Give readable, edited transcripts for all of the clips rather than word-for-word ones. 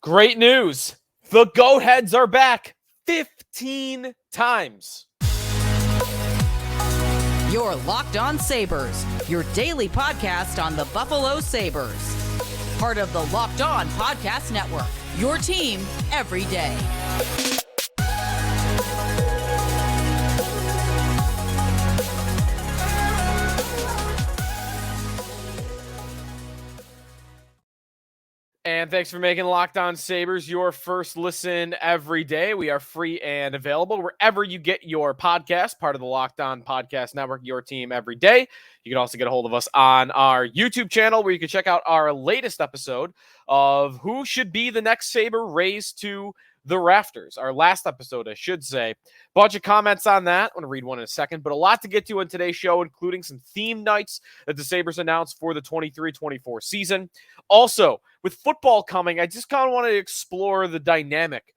Great news. The Goat Heads are back 15 times. You're Locked On Sabres, your daily podcast on the Buffalo Sabres. Part of the Locked On Podcast Network, your team every day. And thanks for making Locked On Sabres your first listen every day. We are free and available wherever you get your podcast, part of the Locked On Podcast Network, your team every day. You can also get a hold of us on our YouTube channel where you can check out our latest episode of Who Should Be the Next Sabre Raised to the Rafters. Our last episode, I should say. Bunch of comments on that. I'm going to read one in a second, but a lot to get to in today's show, including some theme nights that the Sabres announced for the 23-24 season. Also, with football coming, I just kind of want to explore the dynamic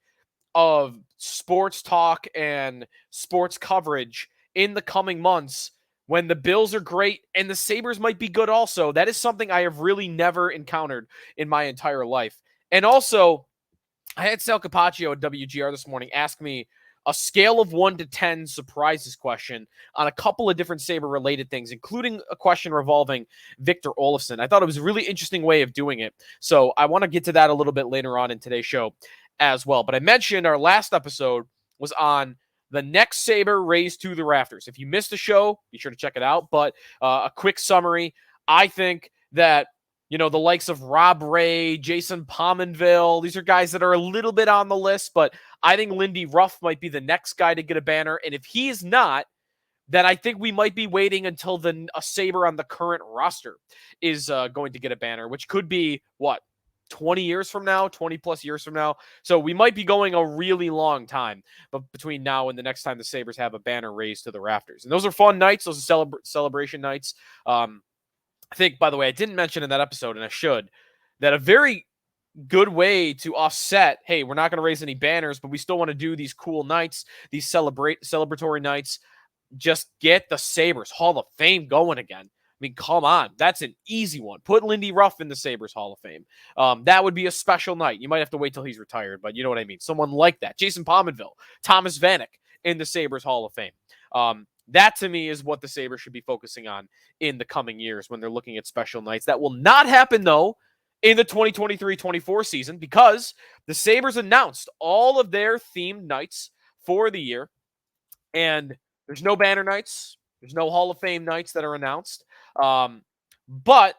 of sports talk and sports coverage in the coming months when the Bills are great and the Sabres might be good also. That is something I have really never encountered in my entire life. And also, I had Sal Capaccio at WGR this morning ask me a scale of 1 to 10 surprises question on a couple of different Sabre-related things, including a question revolving Victor Olofsson. I thought it was a really interesting way of doing it, so I want to get to that a little bit later on in today's show as well. But I mentioned our last episode was on the next Sabre raised to the rafters. If you missed the show, be sure to check it out. But a quick summary, I think that the likes of Rob Ray, Jason Pominville, these are guys that are a little bit on the list, but I think Lindy Ruff might be the next guy to get a banner. And if he is not, then I think we might be waiting until a Sabre on the current roster is going to get a banner, which could be, 20 years from now, 20 plus years from now. So we might be going a really long time, but between now and the next time the Sabres have a banner raised to the rafters. And those are fun nights. Those are celebration nights. I think, by the way, I didn't mention in that episode, and I should, that a very good way to offset, hey, we're not going to raise any banners, but we still want to do these cool nights, these celebratory nights, just get the Sabres Hall of Fame going again. I mean, come on. That's an easy one. Put Lindy Ruff in the Sabres Hall of Fame. That would be a special night. You might have to wait till he's retired, but you know what I mean. Someone like that. Jason Pominville, Thomas Vanek in the Sabres Hall of Fame. That, to me, is what the Sabres should be focusing on in the coming years when they're looking at special nights. That will not happen, though, in the 2023-24 season because the Sabres announced all of their themed nights for the year, and there's no banner nights. There's no Hall of Fame nights that are announced. But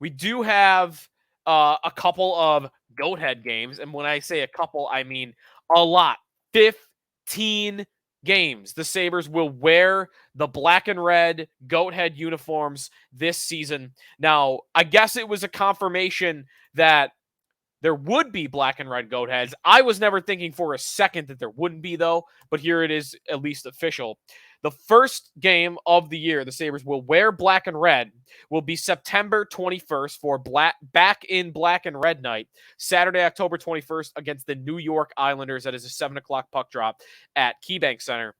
we do have a couple of Goathead games, and when I say a couple, I mean a lot. 15 games. The Sabres will wear the black and red Goathead uniforms this season. Now, I guess it was a confirmation that there would be black and red Goatheads. I was never thinking for a second that there wouldn't be, though, but here it is at least official. The first game of the year the Sabres will wear black and red will be September 21st for back in black and red night, Saturday, October 21st against the New York Islanders. That is a 7 o'clock puck drop at KeyBank Center.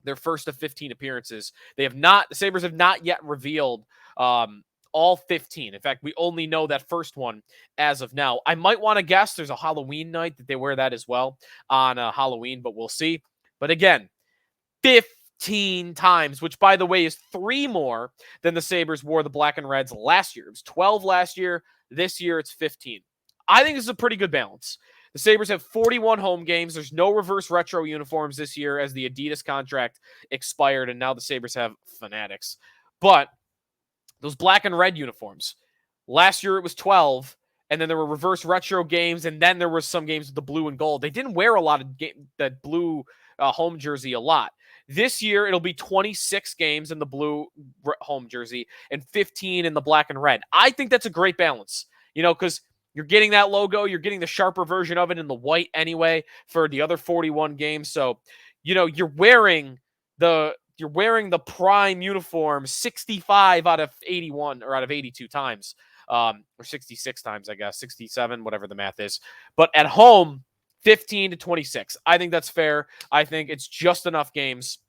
Their first of 15 appearances. The Sabres have not yet revealed all 15. In fact, we only know that first one as of now. I might want to guess there's a Halloween night that they wear that as well on Halloween, but we'll see. But again, 15 times, which, by the way, is 3 more than the Sabres wore the black and reds last year. It was 12 last year. This year, it's 15. I think this is a pretty good balance. The Sabres have 41 home games. There's no reverse retro uniforms this year as the Adidas contract expired, and now the Sabres have Fanatics. But those black and red uniforms, last year it was 12, and then there were reverse retro games, and then there were some games with the blue and gold. They didn't wear a lot of that blue home jersey a lot. This year, it'll be 26 games in the blue home jersey and 15 in the black and red. I think that's a great balance, because you're getting that logo. You're getting the sharper version of it in the white anyway for the other 41 games. So, you're wearing the prime uniform 65 out of 81 or out of 82 times, or 66 times, I guess, 67, whatever the math is. But at home, 15 to 26. I think that's fair. I think it's just enough games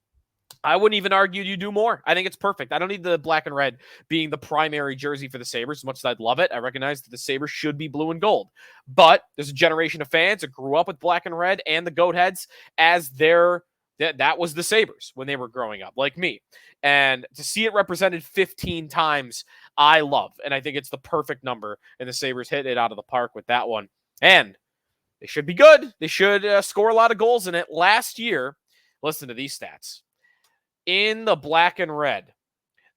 I wouldn't even argue you do more. I think it's perfect. I don't need the black and red being the primary jersey for the Sabres as much as I'd love it. I recognize that the Sabres should be blue and gold. But there's a generation of fans that grew up with black and red and the goat heads as that was the Sabres when they were growing up, like me. And to see it represented 15 times, I love. And I think it's the perfect number. And the Sabres hit it out of the park with that one. And they should be good. They should score a lot of goals in it. Last year, listen to these stats. In the black and red,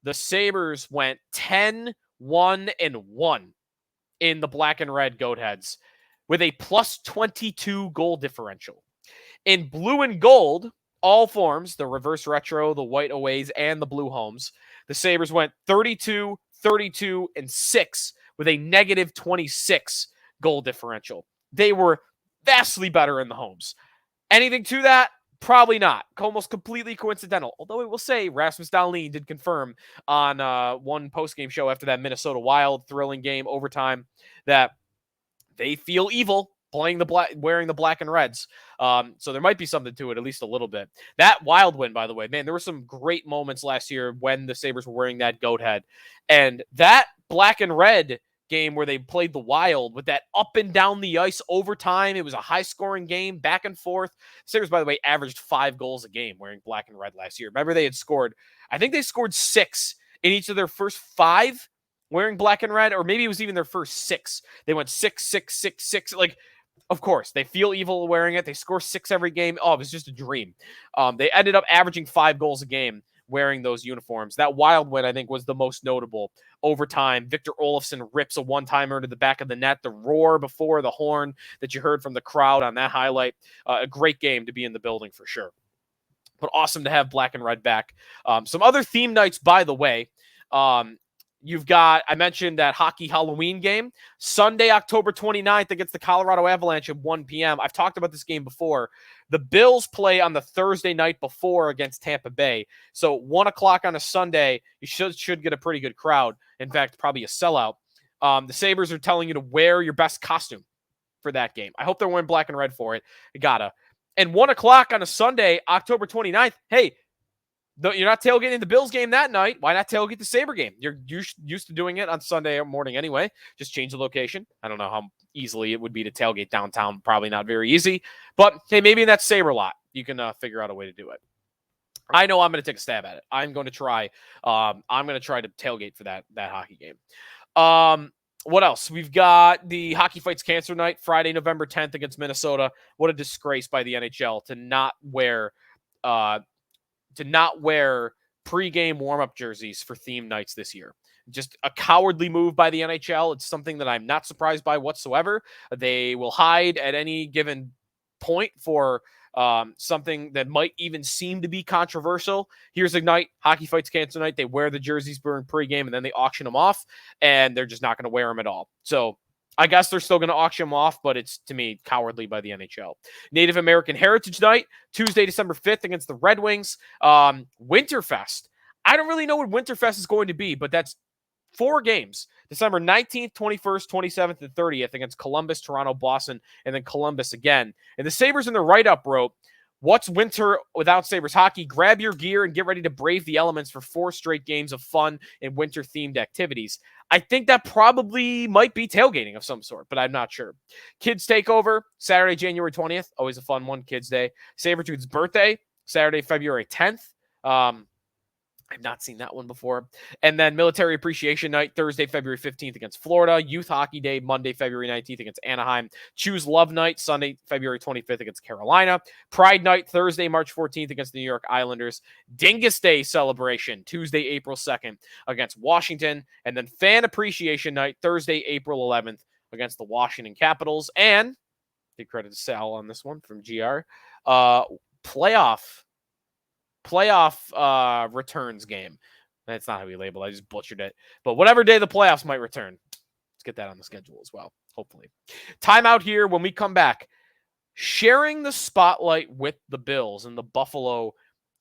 the Sabres went 10-1-1 in the black and red goat heads with a plus 22 goal differential. In blue and gold, all forms, the reverse retro, the white aways, and the blue homes, the Sabres went 32, 32, and 6 with a negative 26 goal differential. They were vastly better in the homes. Anything to that? Probably not. Almost completely coincidental. Although I will say Rasmus Dahlin did confirm on one postgame show after that Minnesota Wild thrilling game overtime that they feel evil playing wearing the black and reds. So there might be something to it, at least a little bit. That Wild win, by the way, man, there were some great moments last year when the Sabres were wearing that goat head. And that black and red game where they played the Wild with that up and down the ice overtime. It was a high-scoring game, back and forth. Sabres, by the way, averaged 5 goals a game wearing black and red last year. Remember, I think they scored 6 in each of their first 5 wearing black and red, or maybe it was even their first 6. They went 6, 6, 6, 6. Like, of course, they feel evil wearing it. They score 6 every game. Oh, it was just a dream. They ended up averaging 5 goals a game wearing those uniforms. That Wild win, I think, was the most notable. Overtime, Victor Olofsson rips a one-timer to the back of the net. The roar before the horn that you heard from the crowd on that highlight. A great game to be in the building for sure. But awesome to have black and red back. Some other theme nights, by the way. You've got, I mentioned that hockey Halloween game, Sunday, October 29th against the Colorado Avalanche at 1 p.m. I've talked about this game before. The Bills play on the Thursday night before against Tampa Bay. So 1 o'clock on a Sunday, you should get a pretty good crowd. In fact, probably a sellout. The Sabres are telling you to wear your best costume for that game. I hope they're wearing black and red for it. You gotta. And 1 o'clock on a Sunday, October 29th, hey, you're not tailgating the Bills game that night. Why not tailgate the Sabre game? You're used to doing it on Sunday morning anyway. Just change the location. I don't know how easily it would be to tailgate downtown. Probably not very easy. But, hey, maybe in that Sabre lot, you can figure out a way to do it. I know I'm going to take a stab at it. I'm going to try. I'm going to try to tailgate for that hockey game. What else? We've got the Hockey Fights Cancer Night, Friday, November 10th against Minnesota. What a disgrace by the NHL to not wear pre-game warm-up jerseys for theme nights this year. Just a cowardly move by the NHL. It's something that I'm not surprised by whatsoever. They will hide at any given point for something that might even seem to be controversial. Here's a night, Hockey Fights Cancer Night. They wear the jerseys during pregame, and then they auction them off, and they're just not going to wear them at all. So I guess they're still going to auction them off, but it's, to me, cowardly by the NHL. Native American Heritage Night, Tuesday, December 5th against the Red Wings. Winterfest. I don't really know what Winterfest is going to be, but that's 4 games. December 19th, 21st, 27th, and 30th against Columbus, Toronto, Boston, and then Columbus again. And the Sabres in the write-up wrote, "What's winter without Sabres hockey? Grab your gear and get ready to brave the elements for 4 straight games of fun and winter-themed activities." I think that probably might be tailgating of some sort, but I'm not sure. Kids Takeover, Saturday, January 20th. Always a fun one, Kids Day. Sabretooth's birthday, Saturday, February 10th. I've not seen that one before. And then Military Appreciation Night, Thursday, February 15th against Florida. Youth Hockey Day, Monday, February 19th against Anaheim. Choose Love Night, Sunday, February 25th against Carolina. Pride Night, Thursday, March 14th against the New York Islanders. Dingus Day celebration, Tuesday, April 2nd against Washington. And then Fan Appreciation Night, Thursday, April 11th against the Washington Capitals. And, big credit to Sal on this one from GR, playoff returns game. That's not how we label it. I just butchered it. But whatever day the playoffs might return, let's get that on the schedule as well, hopefully. Timeout here. When we come back, sharing the spotlight with the Bills in the Buffalo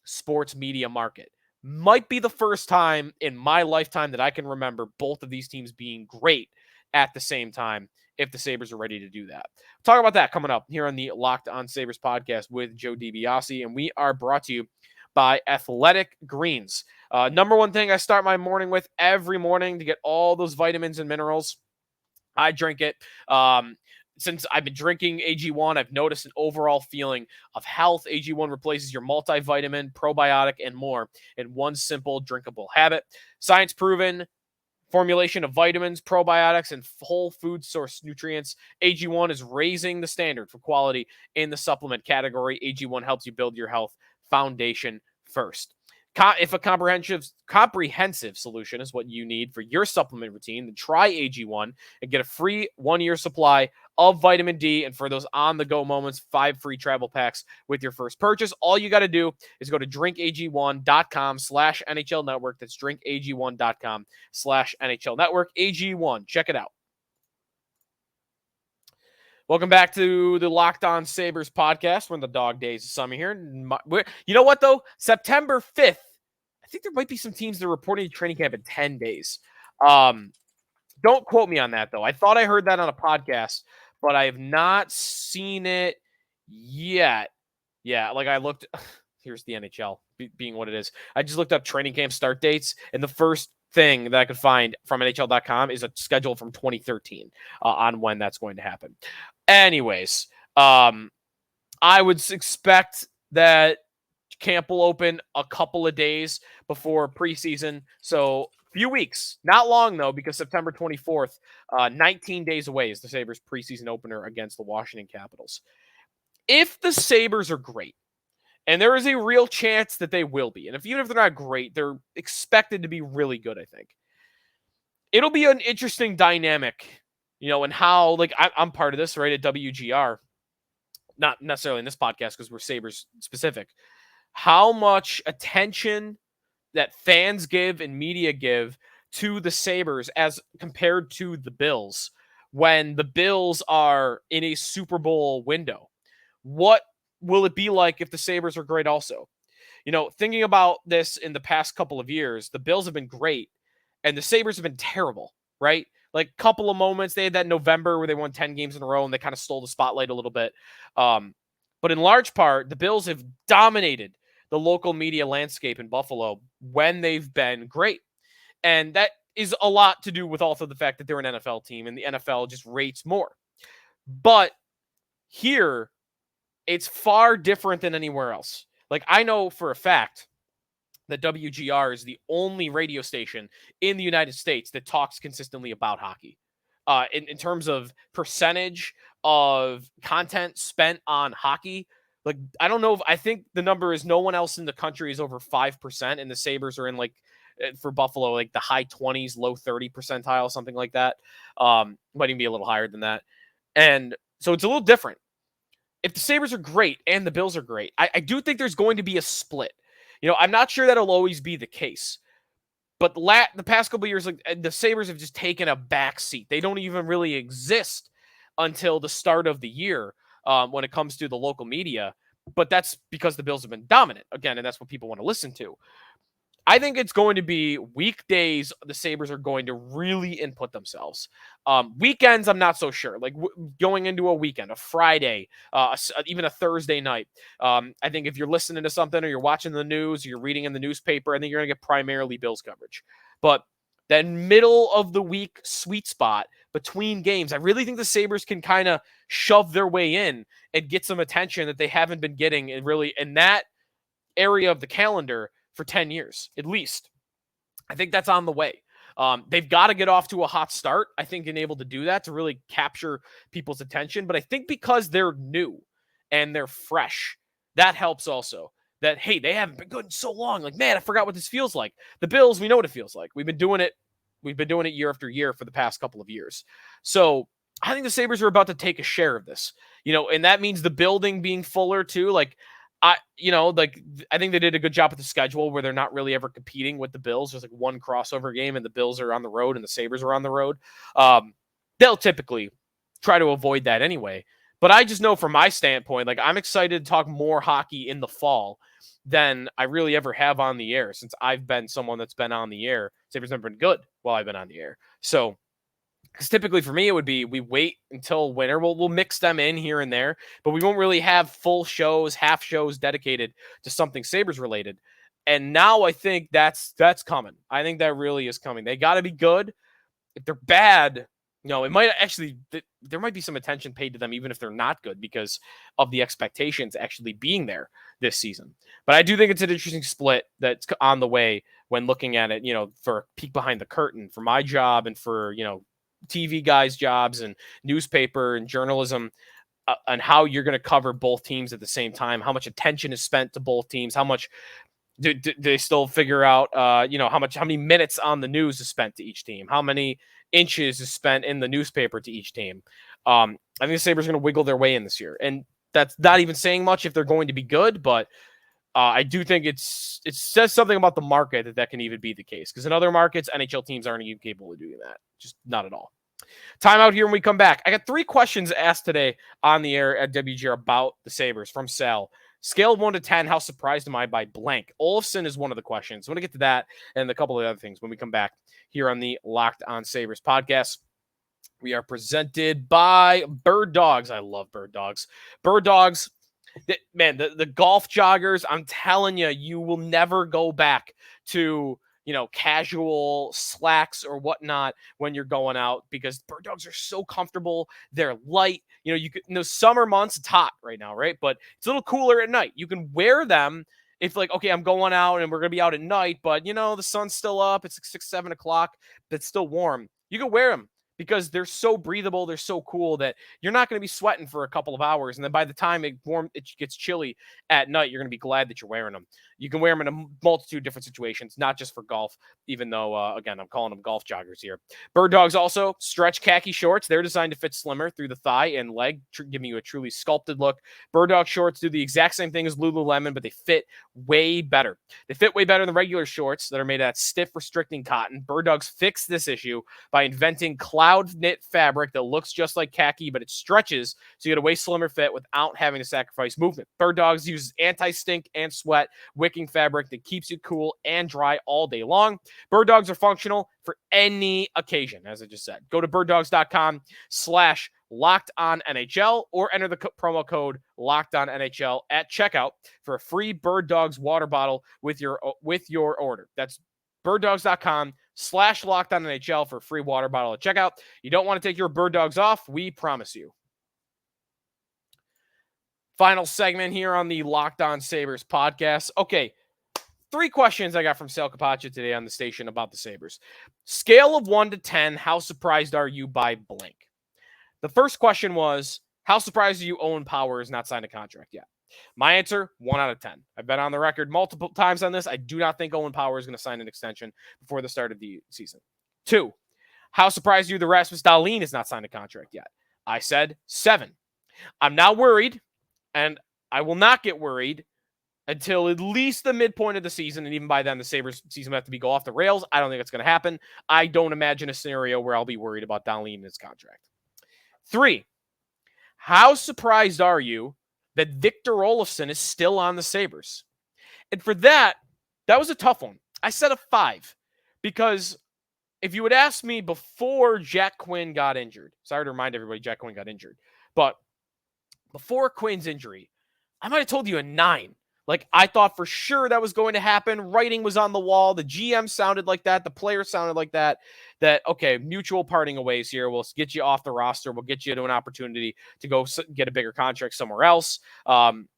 sports media market might be the first time in my lifetime that I can remember both of these teams being great at the same time, if the Sabres are ready to do that. We'll talk about that coming up here on the Locked On Sabres podcast with Joe DiBiase, and we are brought to you by Athletic Greens. Number one thing I start my morning with every morning to get all those vitamins and minerals. I drink it. Since I've been drinking AG1, I've noticed an overall feeling of health. AG1 replaces your multivitamin, probiotic, and more in one simple drinkable habit. Science proven formulation of vitamins, probiotics, and whole food source nutrients. AG1 is raising the standard for quality in the supplement category. AG1 helps you build your health foundation first. If a comprehensive solution is what you need for your supplement routine, then try AG1 and get a free 1-year supply of vitamin D. And for those on-the-go moments, 5 free travel packs with your first purchase. All you got to do is go to drinkag1.com/NHL Network. That's drinkag1.com/NHL Network. AG1, check it out. Welcome back to the Locked On Sabres podcast. We're in the dog days of summer here. You know what, though? September 5th, I think there might be some teams that are reporting training camp in 10 days. Don't quote me on that, though. I thought I heard that on a podcast, but I have not seen it yet. Yeah, like I looked. Here's the NHL being what it is. I just looked up training camp start dates, and the first thing that I could find from NHL.com is a schedule from 2013 on when that's going to happen. Anyways, I would expect that camp will open a couple of days before preseason. So a few weeks, not long though, because September 24th, 19 days away is the Sabres preseason opener against the Washington Capitals. If the Sabres are great, and there is a real chance that they will be, and even if they're not great, they're expected to be really good, I think. It'll be an interesting dynamic, and how, like, I'm part of this, right, at WGR. Not necessarily in this podcast because we're Sabres specific. How much attention that fans give and media give to the Sabres as compared to the Bills when the Bills are in a Super Bowl window. What will it be like if the Sabres are great also? Thinking about this in the past couple of years, the Bills have been great and the Sabres have been terrible, right? Like a couple of moments. They had that November where they won 10 games in a row and they kind of stole the spotlight a little bit. But in large part, the Bills have dominated the local media landscape in Buffalo when they've been great. And that is a lot to do with also the fact that they're an NFL team and the NFL just rates more. But here, it's far different than anywhere else. Like, I know for a fact that WGR is the only radio station in the United States that talks consistently about hockey. In terms of percentage of content spent on hockey, like, I don't know I think the number is no one else in the country is over 5%, and the Sabres are in, like, for Buffalo, like the high 20s, low 30 percentile, something like that. Might even be a little higher than that. And so it's a little different. If the Sabres are great and the Bills are great, I do think there's going to be a split. I'm not sure that'll always be the case. But the past couple of years, like, the Sabres have just taken a back seat. They don't even really exist until the start of the year when it comes to the local media. But that's because the Bills have been dominant, again, and that's what people want to listen to. I think it's going to be weekdays. The Sabres are going to really input themselves. Weekends, I'm not so sure. Like going into a weekend, a Friday, even a Thursday night. I think if you're listening to something or you're watching the news or you're reading in the newspaper, I think you're going to get primarily Bills coverage. But that middle of the week sweet spot between games, I really think the Sabres can kind of shove their way in and get some attention that they haven't been getting in that area of the calendar for 10 years, at least. I think that's on the way. They've got to get off to a hot start, I think, and able to do that to really capture people's attention. But I think because they're new and they're fresh, that helps also. That, hey, they haven't been good in so long. Like, man, I forgot what this feels like. The Bills, we know what it feels like. We've been doing it year after year for the past couple of years. So I think the Sabres are about to take a share of this, and that means the building being fuller too. Like, I think they did a good job with the schedule where they're not really ever competing with the Bills. There's like one crossover game and the Bills are on the road and the Sabres are on the road. They'll typically try to avoid that anyway. But I just know from my standpoint, like, I'm excited to talk more hockey in the fall than I really ever have on the air since I've been someone that's been on the air. Sabres never been good while I've been on the air. So Because typically for me, it would be we wait until winter. We'll mix them in here and there, but we won't really have full shows, half shows dedicated to something Sabres related. And now I think that's coming. I think that really is coming. They got to be good. If they're bad, it might actually, there might be some attention paid to them, even if they're not good, because of the expectations actually being there this season. But I do think it's an interesting split that's on the way when looking at it, for a peek behind the curtain for my job and for, TV guys' jobs and newspaper and journalism, and how you're going to cover both teams at the same time, how much attention is spent to both teams, how much do they still figure out, how many minutes on the news is spent to each team, how many inches is spent in the newspaper to each team. I think the Sabres are going to wiggle their way in this year, and that's not even saying much if they're going to be good, but I do think it says something about the market that can even be the case, because in other markets, NHL teams aren't even capable of doing that. Just not at all. Time out here when we come back. I got 3 questions asked today on the air at WGR about the Sabres from Sal. Scale of 1 to 10, how surprised am I by blank? Olofsson is one of the questions. I'm going to get to that and a couple of other things when we come back here on the Locked On Sabres podcast. We are presented by Bird Dogs. I love Bird Dogs. Bird Dogs, man, the golf joggers, I'm telling you, you will never go back to casual slacks or whatnot when you're going out, because Bird Dogs are so comfortable. They're light. You could, in those summer months, it's hot right now, right? But it's a little cooler at night. You can wear them if okay, I'm going out and we're going to be out at night, but the sun's still up. It's like 6, 7 o'clock. But it's still warm. You can wear them because they're so breathable. They're so cool that you're not going to be sweating for a couple of hours. And then by the time it gets chilly at night, you're going to be glad that you're wearing them. You can wear them in a multitude of different situations, not just for golf, even though, again, I'm calling them golf joggers here. Bird Dogs also stretch khaki shorts. They're designed to fit slimmer through the thigh and leg, giving you a truly sculpted look. Bird Dog shorts do the exact same thing as Lululemon, but they fit way better. They fit way better than regular shorts that are made out of stiff, restricting cotton. Bird Dogs fixed this issue by inventing cloud knit fabric that looks just like khaki, but it stretches, so you get a way slimmer fit without having to sacrifice movement. Bird Dogs uses anti-stink and sweat wicking fabric that keeps you cool and dry all day long. Bird Dogs are functional for any occasion, as I just said. Go to birddogs.com/LockedOnNHL or enter the promo code LockedOnNHL at checkout for a free Bird Dogs water bottle with your order. That's birddogs.com/LockedOnNHL for a free water bottle at checkout. You don't want to take your Bird Dogs off, we promise you. Final segment here on the Locked On Sabres podcast. Okay, 3 questions I got from Sal Capaccio today on the station about the Sabres. Scale of 1 to 10, how surprised are you by blank? The first question was, how surprised are you Owen Power has not signed a contract yet? My answer, 1 out of 10. I've been on the record multiple times on this. I do not think Owen Power is going to sign an extension before the start of the season. 2, how surprised are you that Rasmus Dahlin has not signed a contract yet? I said 7. I'm now worried, and I will not get worried until at least the midpoint of the season. And even by then, the Sabres season will have to go off the rails. I don't think it's going to happen. I don't imagine a scenario where I'll be worried about Dahlin and his contract. 3, how surprised are you that Victor Olofsson is still on the Sabres? And for that was a tough one. I said a 5, because if you had asked me before Jack Quinn got injured, sorry to remind everybody Jack Quinn got injured, but before Quinn's injury, I might have told you a 9. Like, I thought for sure that was going to happen. Writing was on the wall. The GM sounded like that. The players sounded like that, okay, mutual parting of ways here. We'll get you off the roster. We'll get you to an opportunity to go get a bigger contract somewhere else, and,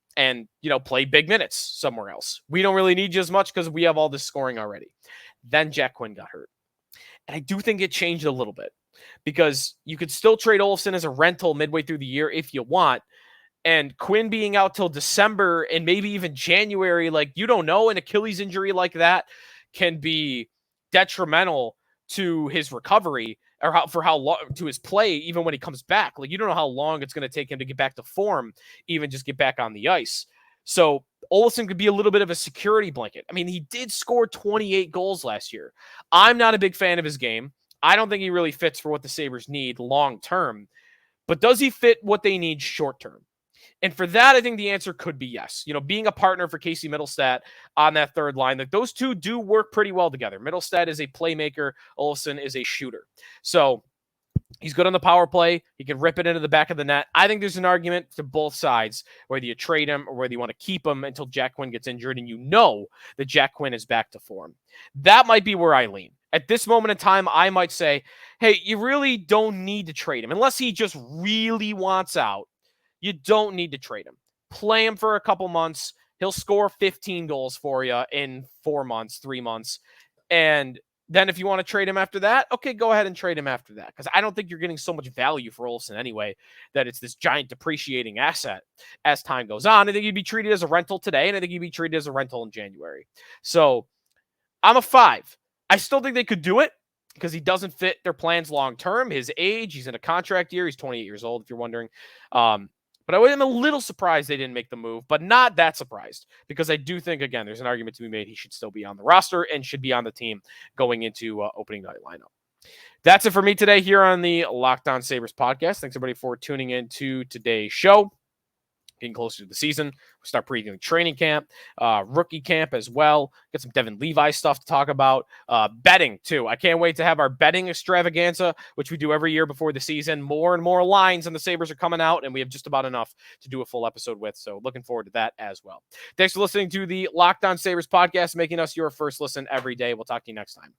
play big minutes somewhere else. We don't really need you as much because we have all this scoring already. Then Jack Quinn got hurt. And I do think it changed a little bit, because you could still trade Olofsson as a rental midway through the year if you want. And Quinn being out till December and maybe even January, like, you don't know, an Achilles injury like that can be detrimental to his recovery, or for how long, to his play, even when he comes back. Like, you don't know how long it's going to take him to get back to form, even just get back on the ice. So Olofsson could be a little bit of a security blanket. I mean, he did score 28 goals last year. I'm not a big fan of his game. I don't think he really fits for what the Sabres need long term. But does he fit what they need short term? And for that, I think the answer could be yes. Being a partner for Casey Mittelstadt on that third line, like, those two do work pretty well together. Mittelstadt is a playmaker. Olofsson is a shooter. So He's good on the power play. He can rip it into the back of the net. I think there's an argument to both sides, whether you trade him or whether you want to keep him until Jack Quinn gets injured and you know that Jack Quinn is back to form. That might be where I lean. At this moment in time, I might say, hey, you really don't need to trade him. Unless he just really wants out, you don't need to trade him. Play him for a couple months. He'll score 15 goals for you in 4 months, 3 months. And then if you want to trade him after that, okay, go ahead and trade him after that. Because I don't think you're getting so much value for Olofsson anyway, that it's this giant depreciating asset as time goes on. I think he'd be treated as a rental today, and I think he'd be treated as a rental in January. So I'm a 5. I still think they could do it because he doesn't fit their plans long term. His age, he's in a contract year. He's 28 years old, if you're wondering. But I am a little surprised they didn't make the move, but not that surprised because I do think, again, there's an argument to be made. He should still be on the roster and should be on the team going into opening night lineup. That's it for me today here on the Locked On Sabres podcast. Thanks, everybody, for tuning in to today's show. Getting closer to the season. We'll start previewing training camp, rookie camp as well. Get some Devin Levi stuff to talk about. Betting, too. I can't wait to have our betting extravaganza, which we do every year before the season. More and more lines on the Sabres are coming out, and we have just about enough to do a full episode with. So looking forward to that as well. Thanks for listening to the Locked On Sabres podcast, making us your first listen every day. We'll talk to you next time.